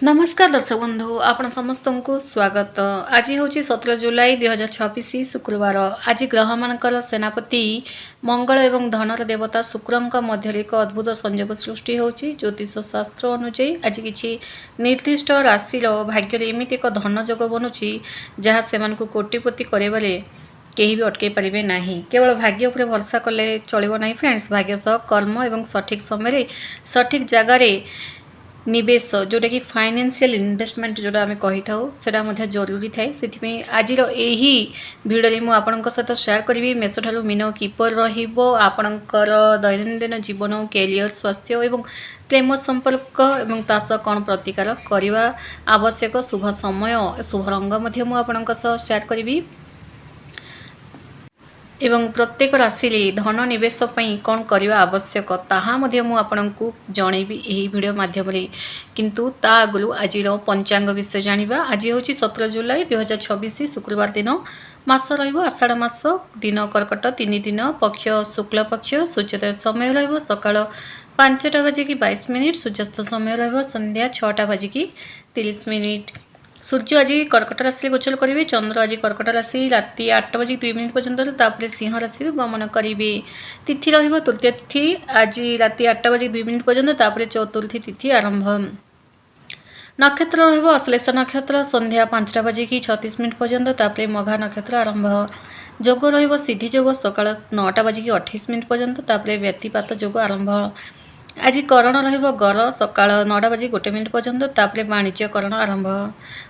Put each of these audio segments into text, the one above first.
नमस्कार दर्शक बंधु आपण समस्त को स्वागत। आज हूँ 17 जुलाई 2026 शुक्रवार। आज ग्रह मानकर सेनापति मंगल एवं धनर देवता शुक्रंक मध्य एक अद्भुत संयोग सृष्टि होची। ज्योतिष शास्त्र अनुଯାयी आज किसी निर्दिष्ट राशि भाग्य एमती एक धन जोग बनुची जहाँ से कोटिपति करेबारे केही भी अटकई पारे ना। केवल भाग्य उपर भरसा कले चलो ना फ्रेंड्स। भाग्य सह कर्म एवं सठिक समय सठिक जगार निवेश जोटा कि फाइनेंशियल इन्वेस्टमेंट जोटा आम कही था से जरूरी थाए। से आज यही भिडियो मुझे आपण सहित शेयर करी मेष ठारू मीन किपर आपणकर दैनंदिन जीवन कैरियर स्वास्थ्य एवं प्रेम संपर्क एवं तास कौन प्रतिकार करने आवश्यक शुभ समय शुभ रंग मुझे शेयर करी एवं प्रत्येक राशि धन निवेश कौन करने आवश्यक ताहा आपको जनइबी यही वीडियो माध्यम किंतु ता आगु आज पंचांग विषय जानिबा। आज हूँ 17 जुलाई 2026 शुक्रवार दिन। मास आषाढ़ मास दिन कर्कट 3 दिन पक्ष शुक्ल पक्ष सूर्योदय समय रहा सकाल 5टा बाजिकी 22 मिनिट सूर्यास्त समय रहा संध्या 6टा बाजिकी 30 मिनिट। सूर्य आज कर्कट राशि गोचर करेंगे। चंद्र आज कर्कट राशि राति 8 बजे 2 मिनिट पर्यंत सिंह राशि गमन करेंगे। तिथि रही तृतीय तिथि आज राति 8 बजे 2 मिनिट पर्यंत चतुर्थी तिथि आरंभ। नक्षत्र अश्लेष नक्षत्र संध्या 5टा बाजिकी 36 मिनिट पर्यंत मघा नक्षत्र आरंभ। जोग सिद्धि जोग सकाल 9टा बाजिकी 28 मिनिट पर्यंत व्यतिपात जोग आरंभ। आज करण गर सकाल 9टा बाजी 1 मिनिट पर्यंत वाणिज्य करण आरंभ।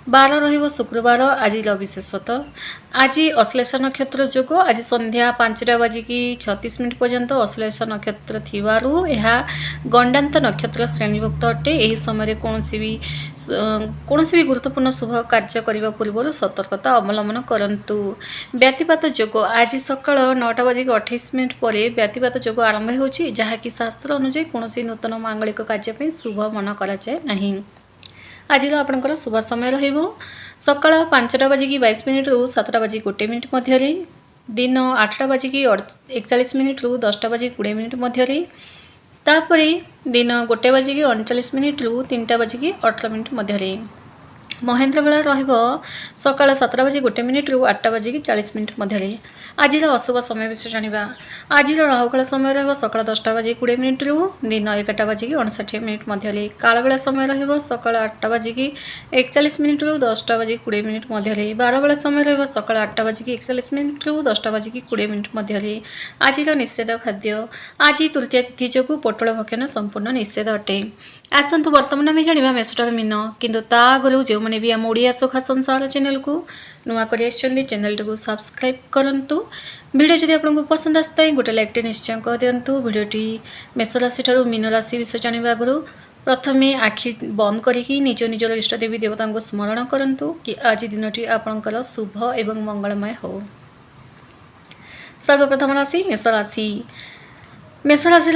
बार शुक्रवार आज विशेषतः आज अश्लेष नक्षत्र जोग आज संध्या 5टा बाजिकी 36 मिनिट पर्यंत अश्लेष नक्षत्र थिवारु यह गंडांत नक्षत्र श्रेणीभुक्त अटे। यही समय कौन भी गुरुत्वपूर्ण शुभ कार्य करने पूर्व सतर्कता अवलंबन करंतु। व्यतिपात जोग आज सकाल 9टा बाजिकी 28 मिनिट पर व्यतिपात जोग आरंभ होची जहाँकि शास्त्र अनुଯାयी कौन नूतन मांगलिक कार्य शुभ मन कराए नहीं। आज आपंकर शुभ समय रहिबो सकाळ 5टा बाजिकी 22 मिनिट रु 7टा बाजिकी 1 मिनिट मध्य दिन 8टा बाजिकी 41 मिनिट रु 10टा बाजिकी 20 मिनिट मध्य तापरे दिन 1 बाजिकी 39 मिनिट रु 3टा बाजिकी 18 मिनिट मध्य। महेंद्र बेला रहिबो सकाळ 7टा बाजिकी 1 मिनिट रु 8टा बाजिकी 40 मिनिट मध्य। आज अशुभ समय विषय जानिबा। आज राहुकाल समय रहिबो सकाळ 10टा बाजिकी 20 मिनिट रु दिन 11टा बाजिकी 59 मिनिट मध्य। काल बेला समय रहिबो सकाळ 8टा बाजिकी 41 मिनिट रु 10टा बाजिकी 20 मिनिट मध्य। बार बेला समय रहिबो सकाळ 8टा बाजिकी 41 मिनिट रु 10टा बाजिकी 20 मिनिट मध्य। आज निषेध खाद्य आज तृतीय तिथि जोगु पोटल भक्षण संपूर्ण निषेध अटे। आसंतु वर्तमान आम जाना मेषटर मीन किंतु ता आगु जो मैंने भी आम ओडिया सुखा संसार चैनल को नुआ कर चैनल टी सब्सक्राइब करूँ। वीडियो जदि आपको पसंद आसता है गोटे लाइक निश्चय कर दिंतु। वीडियोटी मेष राशि ठारू मीन राशि विषय जाना आगु प्रथमे आखि बंद करके निज निजर इष्टदेवी देवता को स्मरण करूँ कि आज दिनटी आपंकर शुभ एवं मंगलमय हो। सर्वप्रथम राशि मेष राशि। मेष राशि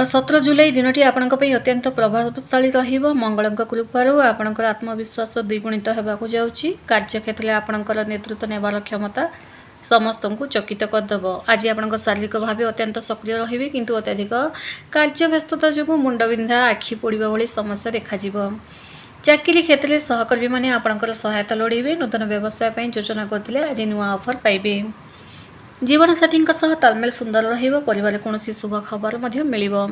17 जुलाई दिनटी आपण अत्यंत प्रभावशाली रहिबो। मंगलक कृपारु आपणकर आत्मविश्वास द्विगुणित होगाकू जाउची। कार्यक्षेत्र में आपणकर नेतृत्व नेबार क्षमता समस्त को चकित करदेव। आज आपण शारीरिक भाव अत्यंत सक्रिय रहिबे किंतु अत्यधिक कार्य व्यस्तता जो मुंडबिंधा आखि पोड़ा भली समस्या देखा। चाकरी क्षेत्र में सहकर्मी मैंने आपणकर सहायता लोड़े। नूतन व्यवसाय योजना करते आज नुआ ऑफर पाइबे। जीवन साथी तालमेल सुंदर रहिबो। परिवार कौन शुभ खबर मिलिबो।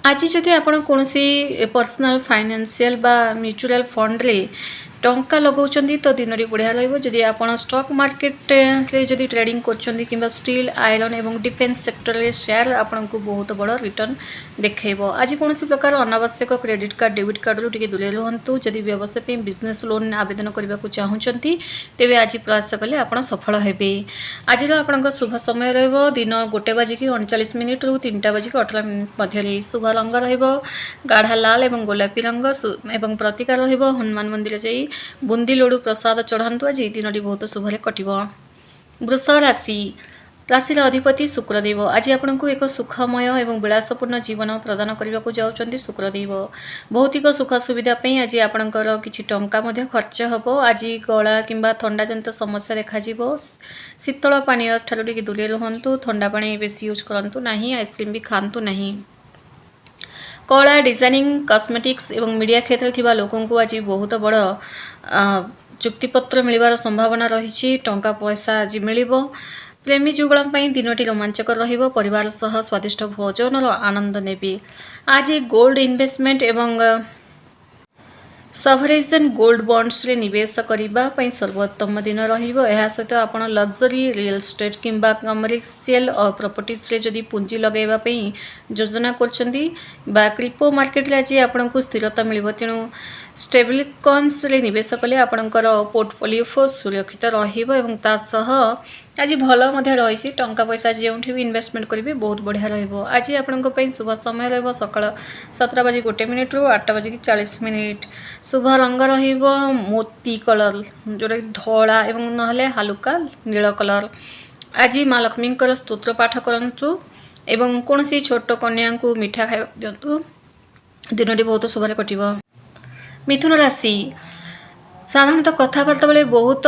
आज जदि आपण कौन पर्सनल फाइनेंशियल बा म्यूचुअल फंड रे टंका लगाउछंती तो दिनटी बढ़िया रहिबो। जदि आपण स्टॉक मार्केट रे जदि ट्रेडिंग करछंती किंबा स्टील आयरन एवं डिफेन्स सेक्टर रे शेयर आपण को बहुत बड़ रिटर्न देखैबो। आज कौन प्रकार अनावश्यक क्रेडिट कार्ड डेबिट कार्ड रु टिके दूरे रहंतु। जदि व्यवसाय पे बिजनेस लोन आवेदन करबा को चाहुछंती तेबे आज प्रयास कले आपण सफल हेबे। आज आपण शुभ समय रहिबो दिन 1 बाजिकी 39 मिनिट रु 3टा बाजिकी 18 मिनिट मध्य। शुभ रंग रहिबो गाढ़ा लाल एवं गोलापी रंग एवं प्रतिकार रहिबो हनुमान मंदिर जाई बुंदी लड्डू प्रसाद चढ़ातु। आज दिन बहुत शुभले कटिबो। वृष राशि राशि अधिपति शुक्रदेव आज आपण को एक सुखमय एवं विलासपूर्ण जीवन प्रदान करने को जाउछंती। शुक्रदेव भौतिक सुख सुविधा आज आपणकर किछि टंका मध्ये खर्च हबो। आज गला किंबा थंडा जनित समस्या देखा शीतल पानी ठारू टिके दूरे रहंतु। ठंडा पानी बेसी यूज करंतु नाही। आइसक्रीम भी खांतु नाही। कला डिजाइनिंग कॉस्मेटिक्स एवं मीडिया क्षेत्र थिबा लोकन को आज बहुत बड़ चुक्तिपत्र मिलबार संभावना रही। टंका पैसा आज मिलिबो। प्रेमी जुगल दिनटी रोमांचकर रहिबो। परिवार सह स्वादिष्ट भोजन आनंद नेबी। आज गोल्ड इन्वेस्टमेंट एवं सवरेजन गोल्ड बॉन्ड्स रे निवेश करने सर्वोत्तम दिन रहिबो। एहा सहित आपण लग्जरी रियल एस्टेट किंबा कमर्शियल और प्रॉपर्टीज रे जदि पूंजी लगेबा पई योजना करछंती बा क्रिप्टो मार्केट रे आज आपण को स्थिरता मिलिबो। तेणु स्टेबल कॉइन्स रे निवेश कले आपणकर पोर्टफोलियो सुरक्षित रहिबो एवं ता सह आज भल मध्य रही। टंका पैसा जोठी भी इन्वेस्टमेंट करेंगे बहुत बढ़िया रहिबो। आज आपण शुभ समय रहिबो सकाळ 7:01 रु 8:40। शुभ रंग रहिबो मोती कलर जोटा धला एवं नहले हल्का नील कलर। आज माँ लक्ष्मी स्तोत्र पाठ करंतु एवं कौन सी छोट कन्या को मिठा खाइबा दिंतु। दिनटी बहुत शुभ कटिबो। मिथुन राशि साधारणतः कथबार्ता बेले बहुत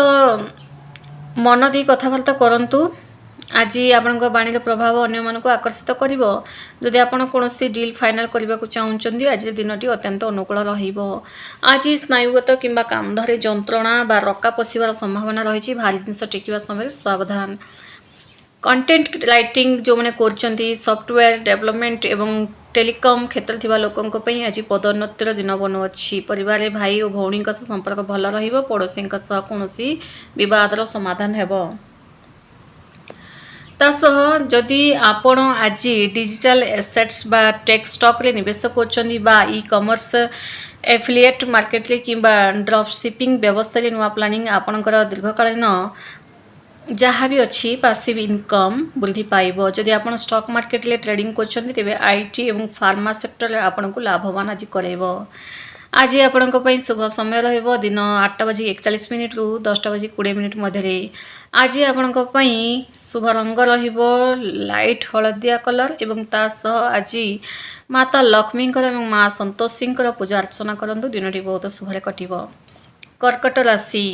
मन दी कथबार्ता करंतु। आज आपण बाणीर प्रभाव अन्य मानक आकर्षित करिवो। जदि आपण कोनोसी डील फाइनल करबा को चाहुचंदी आज दिनटी अत्यंत अनुकूल रहिबो। आज स्नायुगत किंबा कामधरे जंत्रणा बा रक्का पशिबार संभावना रही। भारी जिनस टेकिबा समय सावधान। कंटेंट राइटिंग जो मैंने करचंती सॉफ्टवेयर डेवलपमेंट एवं टेलीकॉम क्षेत्र थिबा लोकन को पई आज पदोन्नतिर दिन बनु अछि। परिवार भाई और भौणी संपर्क भल रहिबो। पड़ोसी कोनोसी विवादर समाधान हेबो। तसह जदि आपण आज डिजिटल एसेट्स बा टेक स्टॉक रे निवेश करचंदी बा ई कॉमर्स एफिलिएट मार्केट रे किंबा ड्रॉप शिपिंग व्यवस्था रे नुआ प्लानिंग आपणकर दीर्घकालीन जहाँ भी अच्छी पासिव इनकम वृद्धि पाइब। जदि आपण स्टॉक मार्केट ले ट्रेडिंग करछंती तेबे आईटी एवं फार्मा सेक्टर रे आपण को लाभवान आज करैबो। आज आपण को पई शुभ समय रहइबो दिन 8:41 रु 10:20 मध्यरे। आज आपण को पई शुभ रंग रहिबो लाइट हलदिया कलर एवं ता सह आज माता लक्ष्मी एवं माँ संतोषी पूजा अर्चना करंतु। दिनटी बहुत शुभरे कटिबो। कर्कट राशि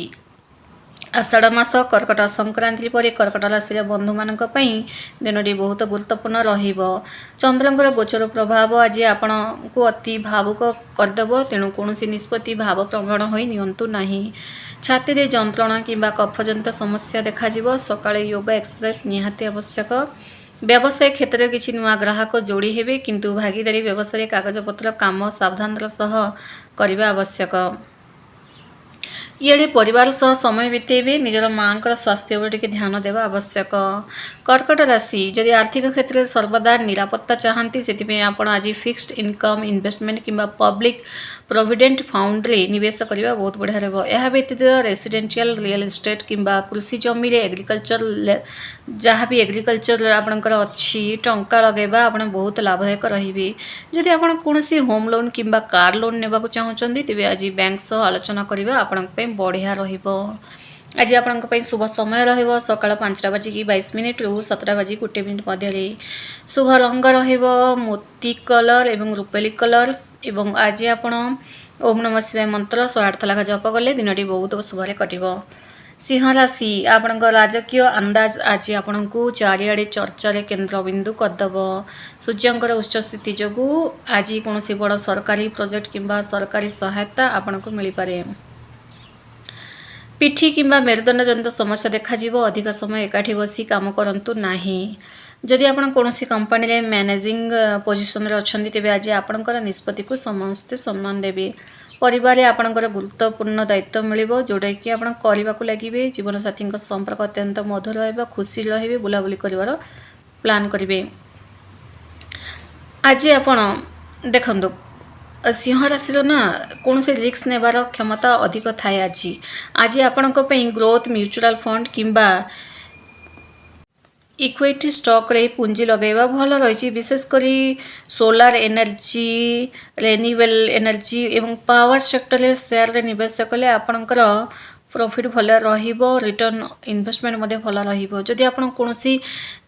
आषाढ़ मास कर्कट संक्रांति पर कर्कट राशि बंधु मान दिनटी बहुत गुरुत्वपूर्ण रहिबो। चंद्रंकर गोचर प्रभाव आज आपण को अति भावुक करदेव। तेणु कौन निष्पत्ति भाव प्रवण हो नियंतु नाही। छाती रे जंत्रणा किंबा कफजनित समस्या देखा सकाळे योगा एक्सरसाइज निहाती आवश्यक। व्यवसाय क्षेत्र में किसी नुआ ग्राहक जोड़ी हेबे किंतु भागीदारी व्यवसाय कागजपत्र काम सावधान सह करने आवश्यक। ये परिवार सह समय बितेबे। निजर माँ स्वास्थ्य उपर टिके ध्यान देवा आवश्यक। कर्कट राशि जदि आर्थिक क्षेत्र में सर्वदा निरापत्ता चाहती से आप आज फिक्स्ड इनकम इन्वेस्टमेंट किंबा पब्लिक प्रोविडेंट फंड रे निवेश करने बहुत बढ़िया रहिबो। यह व्यतीत रेसिडेंशियल रियल एस्टेट किंबा कृषि जमी रे एग्रीकल्चर जहाँ भी एग्रीकल्चर आपणकर अच्छी टंका लगेबा आप बहुत लाभदायक रहिबे। जदि आप कौनसी होम लोन किंबा कार लोन नेबा को चाहुचंदी तेबे आज बैंक सह आलोचना करबा आपण बढ़िया रहिबो। आज आपण शुभ समय रहिबो सकाळ 5:22 रु 7:01 मध्यरे। शुभ रंग रहिबो मोती कलर एवं रुपेली कलर एवं आज आपण ओम नमः शिवाय मंत्र 108 लाख जप कले दिनटी बहुत शुभरे कटिबो। सिंह राशि आपण राजकीय अंदाज आज आपण को चारिआडे चर्चा रे केन्द्र बिंदु करदेव। सूर्यंकर उच्च स्थिति जोगु आज कौन बड़ सरकारी प्रोजेक्ट किंबा सरकारी सहायता आपण को मिल पारे। पिठी किंबा मेरुदंड जनित समस्या देखा अधिक समय एकाठी बसी काम करंतु नाही। जदि आपण कौनसी कंपनी रे मैनेजिंग पोजिशन रे अछंती तेबे आज आपणकर निष्पत्ति को समस्त सम्मान देबे। परिवार रे आपणकर गुरुत्वपूर्ण दायित्व मिलिबो जोडा कि आपण करबा को लागिबे। जीवन साथी संपर्क अत्यंत मधुर रहबा खुशी रहिबे बुलाबुली करिवार प्लान करिबे। आज आपण देखंदो सिंह राशि ना कौन से रिस्क नेबार क्षमता अधिक थाए। आज आपण ग्रोथ म्यूचुअल फंड किंबा इक्विटी स्टॉक रे पूंजी लगेबा भल रही। विशेषकर सोलार एनर्जी रिन्यूएबल एनर्जी एवं पावर सेक्टर रे शेयर रे निवेश कले आपणकर प्रॉफिट भल रहिबो। रिटर्न इन्वेस्टमेंट मध्ये भल रहिबो। जदि आपण कोनोसी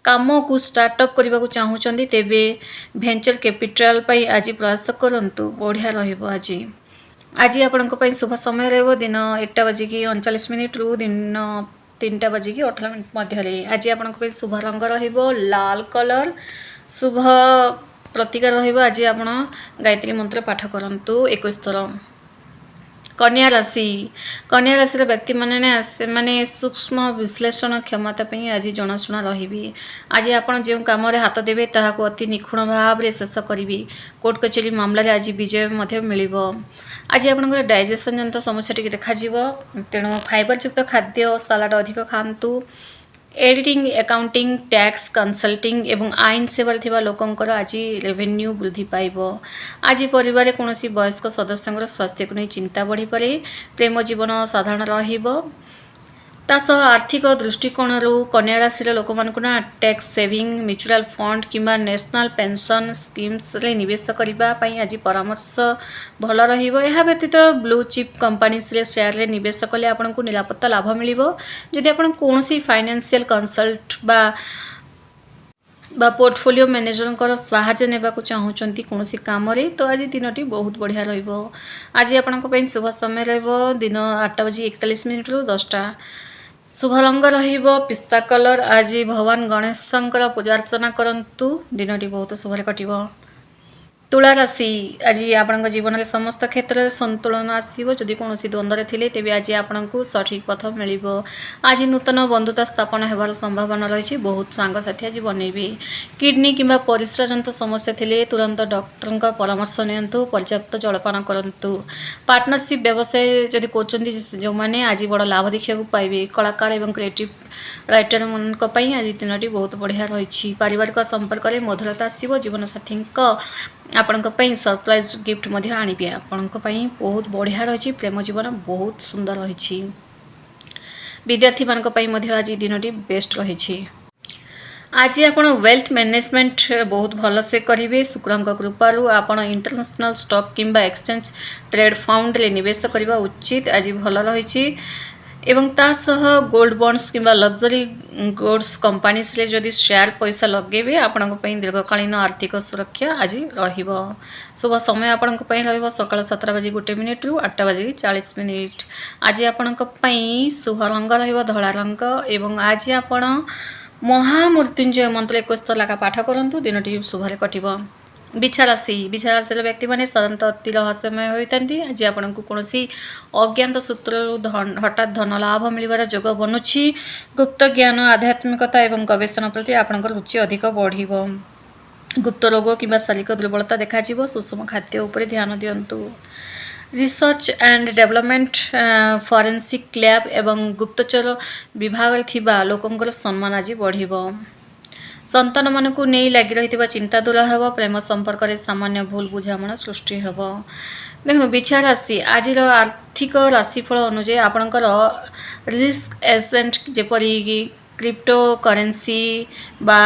काम को स्टार्टअप करबा को चाहुचंदी तेबे वेंचर कैपिटल पई आज प्रयास करंतु बढ़िया रहिबो। आज आपण को पई शुभ समय रहबो दिन 8:39 रु दिन 3:18 मध्यरे। आज आपण को पई शुभ रंग रहिबो लाल कलर। शुभ ପ୍ରତିକାର ରହିବ। ଆଜି ଆପଣ ଗାୟତ୍ରୀ ମନ୍ତ୍ର ପାଠ କରନ୍ତୁ 21 ଥର। कन्या राशि कन्या राशि व्यक्ति मैंने से सूक्ष्म विश्लेषण क्षमता आज जनाशुना रही। आज आप जो कम हाथ देवे ताकू अति निखुण भाव में शेष करी। कोर्ट कचेरी मामलें आज विजय मिल। आज आप डाइजेशन जनित समस्या टी देखा तेणु फाइबर युक्त खाद्य सलाड अधिक खातु। एडिटिंग अकाउंटिंग टैक्स कंसल्टिंग एवं आईन सेवा थिबा लोकंकर आज रेवेन्यू वृद्धि पाइब। आज परिवार कौन वयस्क सदस्य स्वास्थ्य को नहीं चिंता बढ़ी पारे। प्रेम जीवन साधारण रहिबो। तासह आर्थिक दृष्टिकोण कन्या राशि लोक मानक ना टैक्स सेविंग म्यूचुअल फंड किंबा नेशनल पेंशन स्कीम्स रे निवेश करने आज परामर्श भल रहिबो। यह व्यतीत ब्लू चिप कंपनीज रे शेयर रे निवेश कले आपन को निरापत्ता लाभ मिलिबो। जदि आपन कोनोसी फाइनेंशियल कंसल्ट बा पोर्टफोलियो मैनेजर साहाय्य नेबा को चाहूचंती कोनोसी काम रे तो आज दिनटी बहुत बढ़िया रहिबो। आज आपन को पई शुभ समय रहिबो दिन 8:41 रु 10टा। शुभ रंग रहिबो पिस्ता कलर। आज भगवान गणेशंकर पूजा अर्चना करंतु दिनटी बहुत शुभरे कटिबो। तुला राशि आज आपण जीवन में समस्त क्षेत्र में संतुलन आसो। जदि कौन द्वंद्व थे तेज आज आपन को सठिक पथ मिल। आज नूतन बंधुता स्थापन होबार संभावना रही। बहुत सांगसाथी आज बनइबे। किडनी किंबा परिस्रा जनित समस्या थे तुरंत डॉक्टर का परामर्श नियंतु। पर्याप्त जलपान करंतु। पार्टनरशिप व्यवसाय जदि कर जो मैंने आज बड़ लाभ देखा पाइबे। कलाकार एवं क्रिएटिव राइटर मान आज दिन बहुत बढ़िया रही। पारिवारिक संपर्क में मधुरता आसो। जीवन साथी आपण सरप्राइज गिफ्ट आनिबे। आपण बहुत बढ़िया रही। प्रेम जीवन बहुत सुंदर रही। विद्यार्थी मान आज दिन बेस्ट रही। आज आपण वेल्थ मैनेजमेंट बहुत भल से करेंगे। शुक्र कृपारू आपण इंटरनेशनल स्टॉक किंबा एक्सचेंज ट्रेड फंड रे निवेश करने उचित आज भल रही। एवं तासह गोल्ड बॉन्ड्स किंबा लग्जरी गुड्स कंपनीज रे जदि शेयर पैसा लगेबे आपण दीर्घकालीन आर्थिक सुरक्षा आज रहिबो। शुभ समय आपण रहिबो सकाळ 7:01 रु 8:40। आज आपण शुभ रंग रहिबो धला रंग। एवं आज आपण महामृत्युंजय मंत्र 21 थर लाखा पाठ करंतु दिनटी शुभरे कटिबो। बिछा राशि व्यक्ति मैंने साधारणतः अति रहस्यमय होती। आज आपन को कौन अज्ञात सूत्र हठात धन लाभ मिलवार जोग बनुछि। गुप्त ज्ञान आध्यात्मिकता एवं गवेषणा प्रति आपन रुचि अधिक बढ़िबो। गुप्त रोग किंबा शारीरिक दुर्बलता देखा सुषम खाद्य उपर ध्यान दियंतु। Research and development forensic lab एवं गुप्तचर विभाग थिबा लोकंकर सम्मान आज बढ़िबो। संतान मानक नहीं लगी रही चिंता दूर हो। प्रेम संपर्क में सामान्य भूल बुझामणा सृष्टि हो। देखो बिछा राशि आज आर्थिक राशिफल अनुसार आपणकर रिस्क एसेंट जेपरी क्रिप्टो करेन्सी बा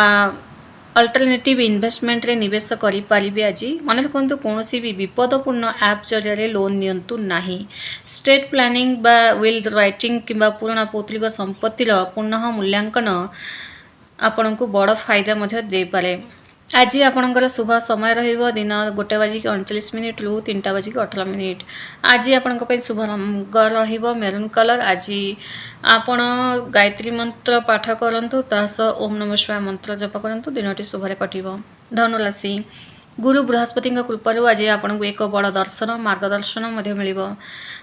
अल्टरनेटिव इन्वेस्टमेंट रे निवेश करि पारिबे। आज मन रखु कौन भी विपदपूर्ण ऐप जरिए लोन नियंतु नाही। स्टेट प्लानिंग बा विल राइटिंग किंबा पुराना पौतृक संपत्तिर पुनः मूल्यांकन आपण को बड़ फायदा दे पारे। आज आपणकर शुभ समय रहिबो दिन 1:39 रु 3:18। आज आपण शुभ रंग रहिबो मेरून कलर। आज आपण गायत्री मंत्र पाठ करंतु तासह ओम नमः शिवाय मंत्र जप करंतु दिनटी शुभरे कटिबो। धनु राशि गुरु बृहस्पति कृपारू आज आपन को एक बड़ दर्शन मार्गदर्शन मिल।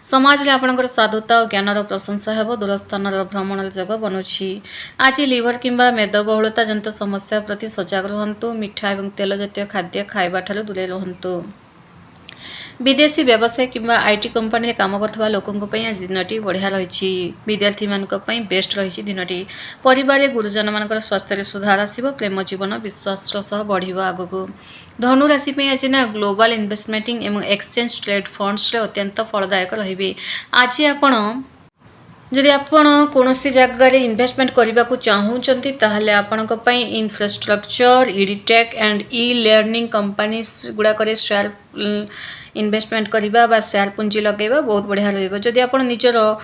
समाज में आपंकर साधुता और ज्ञानर प्रशंसा हो। दूरस्थान भ्रमण जग बनुछि। आज लिवर किंबा मेदबहुलता जनित समस्या प्रति सजग रुहंतु। मिठा और तेल जातीय खाद्य खाइबा ठारू दूरे रुहंतु। विदेशी व्यवसाय किंबा आईटी कंपनी रे काम करथबा लोकन को पई आज दिनटी बढ़िया रही। विद्यार्थी मान को पई बेस्ट रही दिनटी। परिवार गुरुजन मानकर स्वास्थ्य रे सुधार आसीबो। प्रेम जीवन विश्वास सह बढ़िबो आगको। धनु राशि पे आज ना ग्लोबल इन्वेस्टमेंटिंग एवं एक्सचेंज ट्रेड फंड्स रे अत्यंत फलदायक रहिबे। आज आपण जदि आपण कौनसी जगह इन्वेस्टमेंट करने को चाहूँगी ताहले आपण infrastructure edtech and e learning companies गुड़ाक शेयर इन्वेस्टमेंट करवा बा शेयर पुंजी लगेगा बहुत बढ़िया रही। जदि आप निजर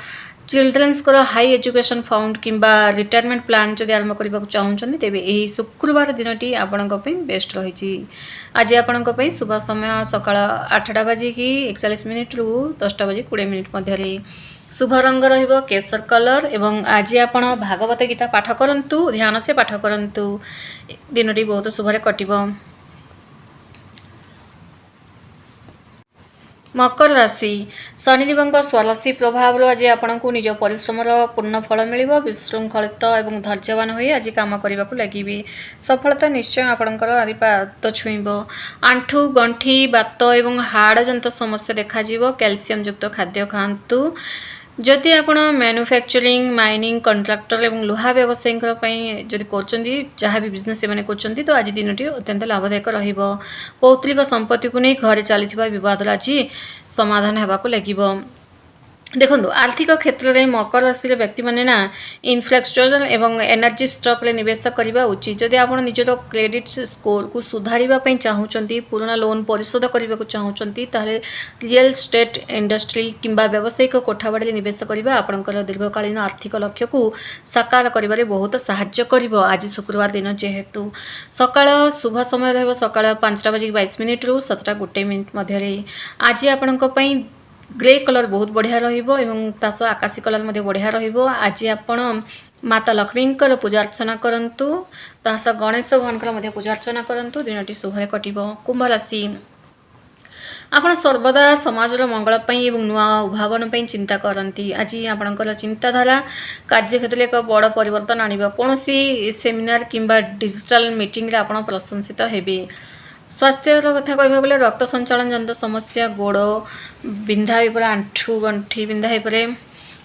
चिल्ड्रेन्स हाई एजुकेशन फाउंड किंबा रिटायरमेंट प्लान जदि आरंभ करने को चाहूँगी तेज यही शुक्रवार दिनटी आपण बेस्ट रही। आज आपण शुभ समय सकाळ 8:41 रु 10:20 मध्य। शुभ रंग रहिबो केसर कलर। एवं आज आपण भागवत गीता पाठ करंतु ध्यान से पाठ करंतु दिनटी बहुत शुभरे कटिबो। मकर राशि शनिदेव स्वराशि प्रभाव आज आपन को निज परिश्रम पूर्ण फल मिल विशृंखलित और धैर्यवान हो आज कम करने को लगे सफलता निश्चय आपणकर आज पाद छुईब आंठू गंठी बात और हाड़ जंत समस्या देखा कैल्शियम युक्त खाद्य खातु जदि आप मैन्युफैक्चरिंग माइनिंग कंट्राक्टर और लुहा व्यवसायी जदि कर बिजनेस से तो आज दिन अत्यंत लाभदायक रौतृक संपत्ति को नहीं घरे चली बद आज समाधान होगा लगे देखो आर्थिक क्षेत्र में मकर राशि व्यक्ति मैंने ना इन्फ्रास्ट्रक्चर एवं एनर्जी स्टॉक रे निवेश करने उचित जदि आप निजर क्रेडिट स्कोर को सुधारवाई चाहूँगी पुराना लोन परिशोध करने को चाहूँगी रियल स्टेट इंडस्ट्री किंबा व्यावसायिक कोठाबाड़ी निवेश करने आपंकर दीर्घकालीन आर्थिक लक्ष्य को साकार कर बहुत साहाय्य कर आज शुक्रवार दिन जेहेतु सकाळ शुभ समय रहा सकाळ 5:22 रु 7:01 मध्य आज आपण ग्रे कलर बहुत बढ़िया रही आकाशी कलर बढ़िया आज आपण माता लक्ष्मी पूजा अर्चना करंतु गणेश भगवान पूजा अर्चना करंतु दिनटी शुभ कटिब कुंभ राशि आपण सर्वदा समाजर मंगलपाई और नुआ उद्भावन चिंता करती आज आपणकर चिंताधारा कार्यक्षेत्र एक बड़ परिवर्तन आने कौन सेमिनार किंबा डिजिटल मीटिंग आप प्रशंसित हेबे स्वास्थ्य कथा कह गले रक्त संचालन जनित समस्या गोड़ बिंधा हो आंठू गंठी बिंधा हो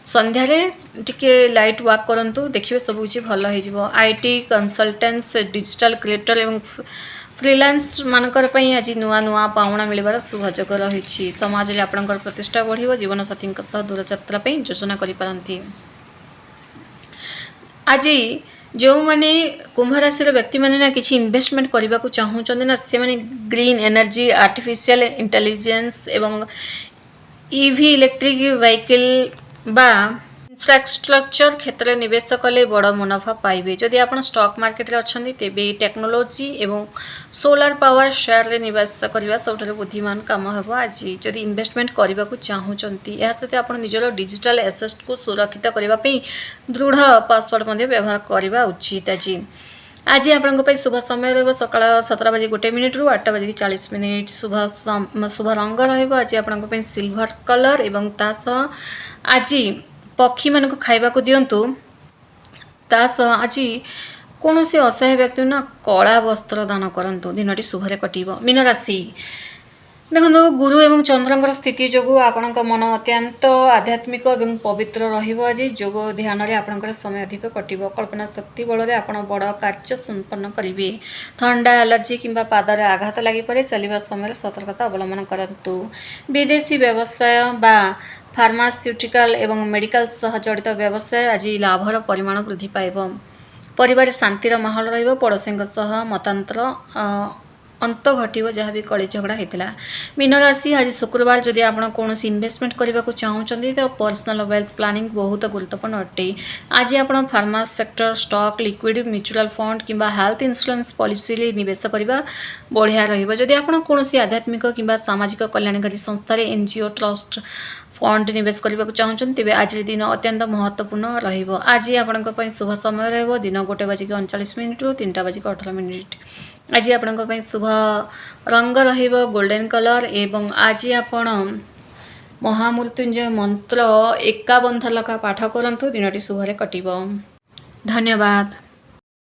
संध्यारे टिके लाइट वाक करंतु देखिए सब कुछ भल हो आईटी कंसल्टेंट्स डिजिटल क्रिएटर एवं फ्रीलांस मानकर आज नुआ नुआ पाउना मिलबार सुभोग रही समाज में आपंकर प्रतिष्ठा बढ़ जीवन साथी दूरयात्रा योजना करें आज जो मैंने कुंभ राशि व्यक्ति मैंने ना किसी इन्वेस्टमेंट करने को चाहूँगी ना से मैंने ग्रीन एनर्जी आर्टिफिशियल इंटेलिजेंस एवं ईवी इलेक्ट्रिक व्हीकल बा इंफ्रास्ट्रक्चर क्षेत्र में निवेश कले बड़ मुनाफा पाइबे जदि आप स्टॉक मार्केट रे अच्छी तेबे टेक्नोलोजी एवं सोलार पावर शेयर रे निवेश करने सब बुद्धिमान काम हम आज जदि इन्वेस्टमेंट करने को चाहूँगी यह सहित आप निजर डिजिटल एसेट को सुरक्षित करने दृढ़ पासवर्ड व्यवहार करने उचित आज आपण शुभ समय रहा सकाळ 7:01 रु 8:40 शुभ रंग रही आपण सिल्वर कलर एवं आज पक्षी मान को खाइबा को दिंतु आज कौन से असहाय व्यक्ति ना कला वस्त्र दान करंतु दिनटी शुभरे कटिब मीन राशि देखो गुरु एवं चंद्रंकर स्थिति जो आपण मन अत्यंत आध्यात्मिक और पवित्र रज जोग ध्यान में आपंकर समय अधिक कटिब कल्पना शक्ति बल आप बड़ कार्य संपन्न करेंगे थंडा एलर्जी किंबा पादर आघात लगिपे चलवा समय सतर्कता अवलंबन करंतु विदेशी व्यवसाय बा फार्मास्यूटिकल एवं मेडिकल सह जड़ित व्यवसाय आज लाभर परिमाण वृद्धि पाइब परिवार शांतिर माहौल रड़ोशी मतांतर अंत घटो जहाँ भी कली झगड़ा होता मीन राशि आज शुक्रवार जदि आप कौन इन्वेस्टमेंट करने को चाहूँगी तो पर्सनल वेल्थ प्लानिंग बहुत गुरुत्वपूर्ण अटे आज आप pharma sector stock liquid mutual fund किंबा हेल्थ इंश्योरेंस पॉलिसी निवेश करने बढ़िया रही आप कौन आध्यात्मिक किंबा सामाजिक कल्याणकारी संस्था एनजीओ ट्रस्ट फंड निवेश करने को चाहूँगी तेज आज दिन अत्यंत महत्वपूर्ण रज आपण शुभ समय रहा दिन 1:39 रु 3:18 आज आपण शुभ रंग गोल्डन कलर एवं आज आपण महामृत्युंजय मंत्र 51 थर पाठ करंतु दिनटी शुभरे कटिब धन्यवाद।